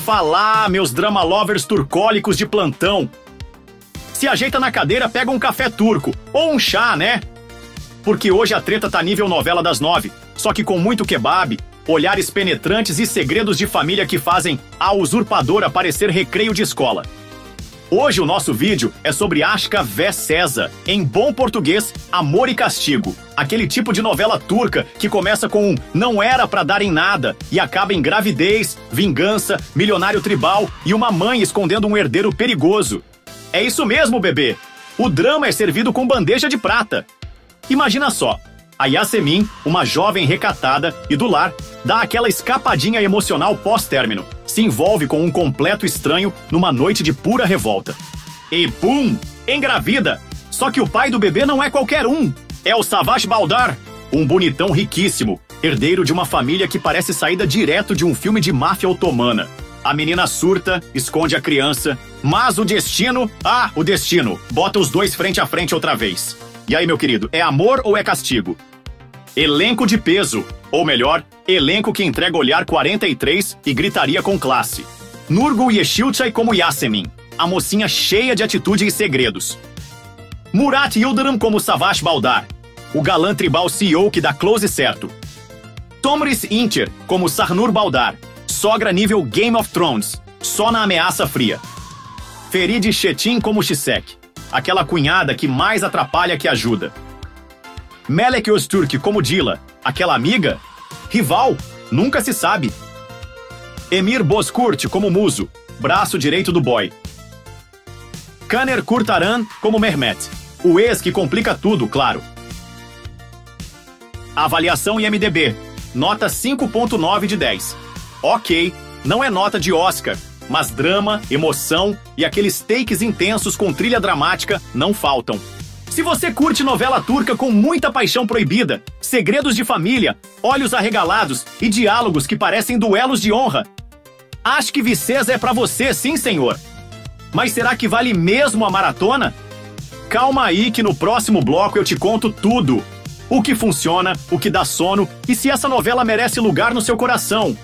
falar, meus drama lovers turcólicos de plantão. Se ajeita na cadeira, pega um café turco, ou um chá, né? Porque hoje a treta tá nível novela das 9, só que com muito kebab, olhares penetrantes e segredos de família que fazem a usurpadora parecer recreio de escola. Hoje o nosso vídeo é sobre Aşk ve Ceza, em bom português, Amor e Castigo. Aquele tipo de novela turca que começa com um não era pra dar em nada e acaba em gravidez, vingança, milionário tribal e uma mãe escondendo um herdeiro perigoso. É isso mesmo, bebê! O drama é servido com bandeja de prata. Imagina só, a Yasemin, uma jovem recatada e do lar, dá aquela escapadinha emocional pós-término. Se envolve com um completo estranho numa noite de pura revolta. E pum! Engravida! Só que o pai do bebê não é qualquer um. É o Savaş Baldar, um bonitão riquíssimo, herdeiro de uma família que parece saída direto de um filme de máfia otomana. A menina surta, esconde a criança, mas o destino... Ah, o destino! Bota os dois frente a frente outra vez. E aí, meu querido, é amor ou é castigo? Elenco de peso, ou melhor, elenco que entrega olhar 43 e gritaria com classe. Nurgul Yeşilçay como Yasemin, a mocinha cheia de atitude e segredos. Murat Yıldırım como Savaş Baldar, o galã tribal CEO que dá close certo. Tomris Inter como Sarnur Baldar, sogra nível Game of Thrones, só na ameaça fria. Ferid Çetin como Çiçek, aquela cunhada que mais atrapalha que ajuda. Melek Öztürk como Dila, aquela amiga? Rival? Nunca se sabe. Emir Bozkurt como Muso, braço direito do boy. Caner Kurtaran como Mehmet, o ex que complica tudo, claro. Avaliação IMDb, nota 5.9 de 10. Ok, não é nota de Oscar, mas drama, emoção e aqueles takes intensos com trilha dramática não faltam. Se você curte novela turca com muita paixão proibida, segredos de família, olhos arregalados e diálogos que parecem duelos de honra, Aşk ve Ceza é pra você, sim senhor. Mas será que vale mesmo a maratona? Calma aí que no próximo bloco eu te conto tudo. O que funciona, o que dá sono e se essa novela merece lugar no seu coração.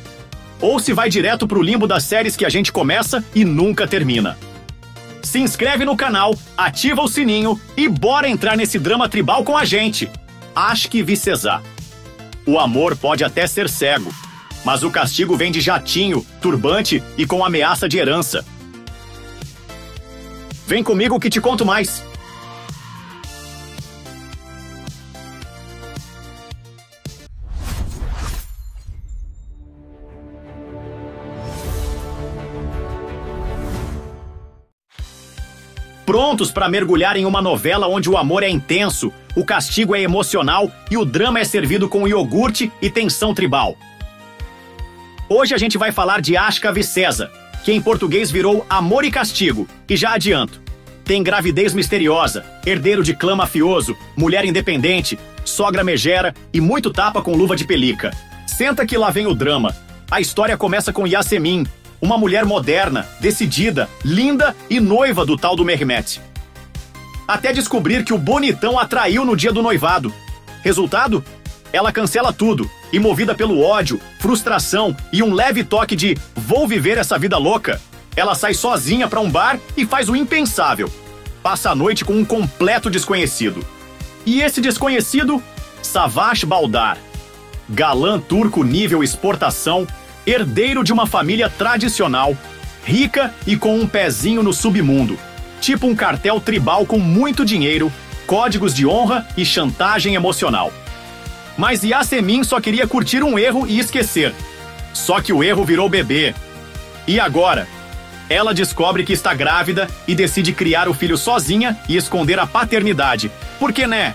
Ou se vai direto pro limbo das séries que a gente começa e nunca termina. Se inscreve no canal, ativa o sininho e bora entrar nesse drama tribal com a gente. Aşk ve Ceza. O amor pode até ser cego, mas o castigo vem de jatinho, turbante e com ameaça de herança. Vem comigo que te conto mais. Prontos para mergulhar em uma novela onde o amor é intenso, o castigo é emocional e o drama é servido com iogurte e tensão tribal. Hoje a gente vai falar de Aşk ve Ceza, que em português virou Amor e Castigo, e já adianto, tem gravidez misteriosa, herdeiro de clã mafioso, mulher independente, sogra megera e muito tapa com luva de pelica. Senta que lá vem o drama. A história começa com Yasemin, uma mulher moderna, decidida, linda e noiva do tal do Mehmet. Até descobrir que o bonitão a traiu no dia do noivado. Resultado? Ela cancela tudo e, movida pelo ódio, frustração e um leve toque de vou viver essa vida louca, ela sai sozinha para um bar e faz o impensável. Passa a noite com um completo desconhecido. E esse desconhecido? Savaş Baldar. Galã turco nível exportação, herdeiro de uma família tradicional, rica e com um pezinho no submundo, tipo um cartel tribal com muito dinheiro, códigos de honra e chantagem emocional. Mas Yasemin só queria curtir um erro e esquecer. Só que o erro virou bebê. E agora? Ela descobre que está grávida e decide criar o filho sozinha e esconder a paternidade. Porque, né?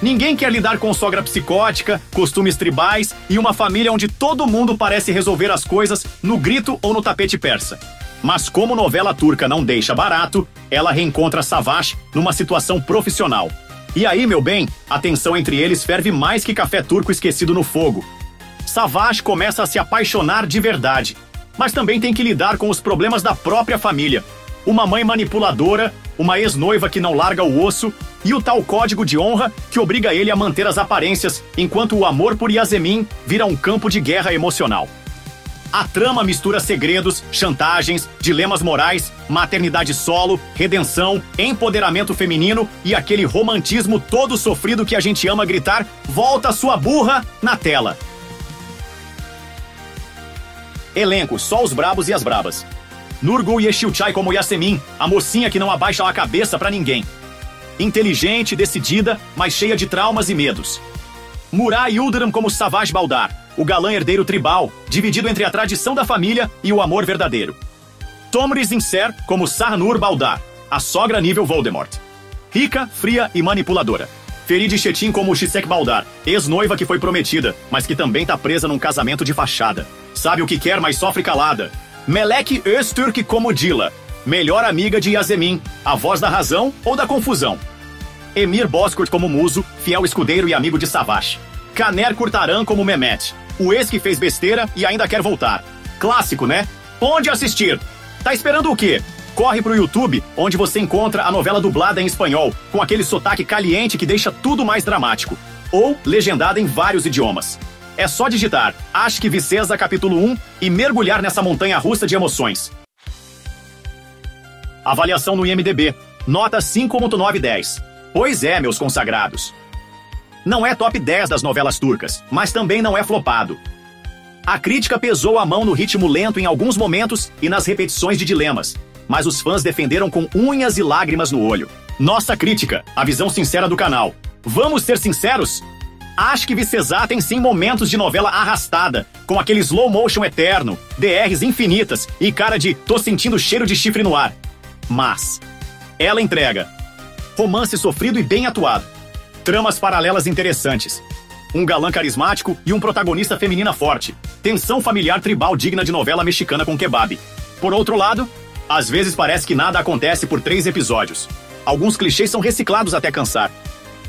Ninguém quer lidar com sogra psicótica, costumes tribais e uma família onde todo mundo parece resolver as coisas no grito ou no tapete persa. Mas como novela turca não deixa barato, ela reencontra Savaş numa situação profissional. E aí, meu bem, a tensão entre eles ferve mais que café turco esquecido no fogo. Savaş começa a se apaixonar de verdade, mas também tem que lidar com os problemas da própria família. Uma mãe manipuladora, uma ex-noiva que não larga o osso e o tal código de honra que obriga ele a manter as aparências, enquanto o amor por Yasemin vira um campo de guerra emocional. A trama mistura segredos, chantagens, dilemas morais, maternidade solo, redenção, empoderamento feminino e aquele romantismo todo sofrido que a gente ama gritar "Volta sua burra" na tela. Elenco, só os brabos e as brabas. Nurgul Yeşilçay como Yasemin, a mocinha que não abaixa a cabeça pra ninguém. Inteligente, decidida, mas cheia de traumas e medos. Murat Yıldırım como Savage Baldar, o galã herdeiro tribal, dividido entre a tradição da família e o amor verdadeiro. Tomris Inser como Sahnur Baldar, a sogra nível Voldemort. Rica, fria e manipuladora. Feride Çetin como Çiçek Baldar, ex-noiva que foi prometida, mas que também tá presa num casamento de fachada. Sabe o que quer, mas sofre calada. Melek Öztürk como Dila, melhor amiga de Yasemin, a voz da razão ou da confusão. Emir Bozkurt como Muso, fiel escudeiro e amigo de Savaş. Caner Kurtaran como Mehmet, o ex que fez besteira e ainda quer voltar. Clássico, né? Onde assistir? Tá esperando o quê? Corre pro YouTube, onde você encontra a novela dublada em espanhol, com aquele sotaque caliente que deixa tudo mais dramático. Ou legendada em vários idiomas. É só digitar Aşk Vicesa capítulo 1 e mergulhar nessa montanha-russa de emoções. Avaliação no IMDb. Nota 5.910. Pois é, meus consagrados. Não é top 10 das novelas turcas, mas também não é flopado. A crítica pesou a mão no ritmo lento em alguns momentos e nas repetições de dilemas, mas os fãs defenderam com unhas e lágrimas no olho. Nossa crítica, a visão sincera do canal. Vamos ser sinceros? Aşk Vicesa tem sim momentos de novela arrastada, com aquele slow motion eterno, DRs infinitas e cara de "tô sentindo cheiro de chifre no ar". Mas ela entrega romance sofrido e bem atuado, tramas paralelas interessantes, um galã carismático e um protagonista feminina forte, tensão familiar tribal digna de novela mexicana com kebab. Por outro lado, às vezes parece que nada acontece por 3 episódios. Alguns clichês são reciclados até cansar.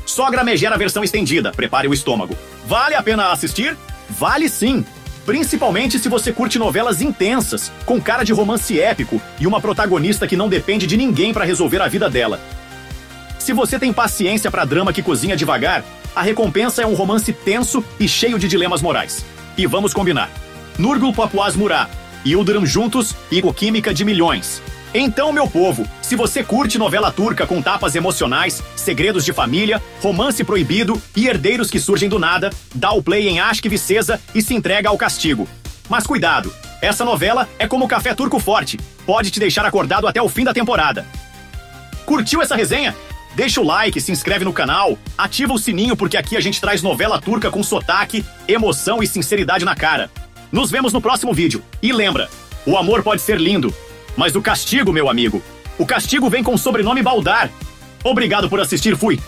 Sogra Megera versão estendida, prepare o estômago. Vale a pena assistir? Vale sim! Principalmente se você curte novelas intensas, com cara de romance épico e uma protagonista que não depende de ninguém pra resolver a vida dela. Se você tem paciência pra drama que cozinha devagar, a recompensa é um romance tenso e cheio de dilemas morais. E vamos combinar. Nurgul Papuaz Murat e Yıldırım juntos e com química de milhões. Então, meu povo, se você curte novela turca com tapas emocionais, segredos de família, romance proibido e herdeiros que surgem do nada, dá o play em Aşk Vicesa e se entrega ao castigo. Mas cuidado, essa novela é como café turco forte, pode te deixar acordado até o fim da temporada. Curtiu essa resenha? Deixa o like, se inscreve no canal, ativa o sininho porque aqui a gente traz novela turca com sotaque, emoção e sinceridade na cara. Nos vemos no próximo vídeo. E lembra, o amor pode ser lindo, mas o castigo, meu amigo, o castigo vem com o sobrenome Baldar. Obrigado por assistir, fui!